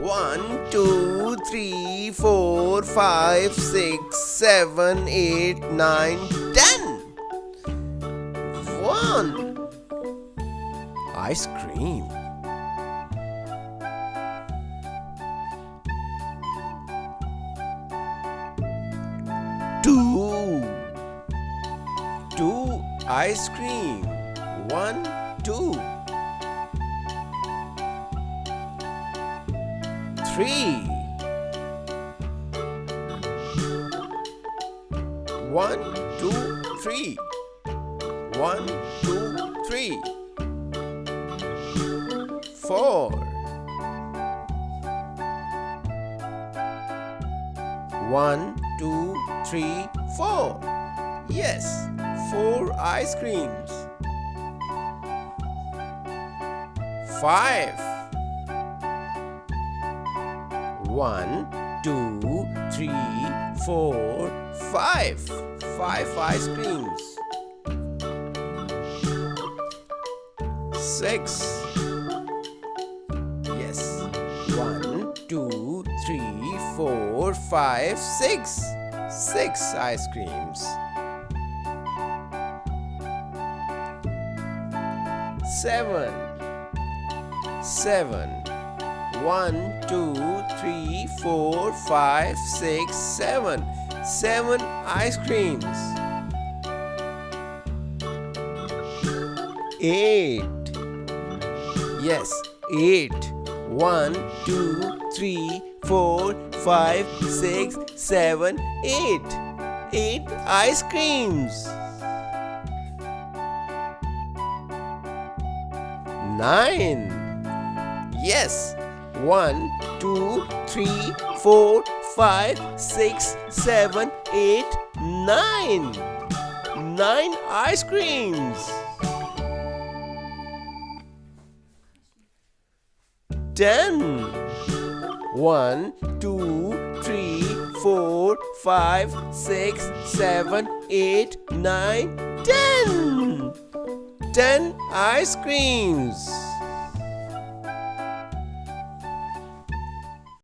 1, 2, 3, 4, 5, 6, 7, 8, 9, 10. 1. Ice cream. 2. 2 ice cream. 1, 2. 3. 1, 2, 3. 1, 2, 3. 4. 1, 2, 3, 4. Yes, 4 ice creams. 5. 1, 2, 3, 4, 5. 5 ice creams. 6. Yes. 1, 2, 3, 4, 5, 6. 6 ice creams. 7. 7. 1, 2, 3, 4, 5, 6, 7. 7 ice creams. 8. Yes, 8. 1, 2, 3, 4, 5, 6, 7, 8. 8 ice creams. 9. Yes. 1, 2, 3, 4, 5, 6, 7, 8, 9. 9 ice creams. 10. 1, 2, 3, 4, 5, 6, 7, 8, 9, 10. 10 ice creams.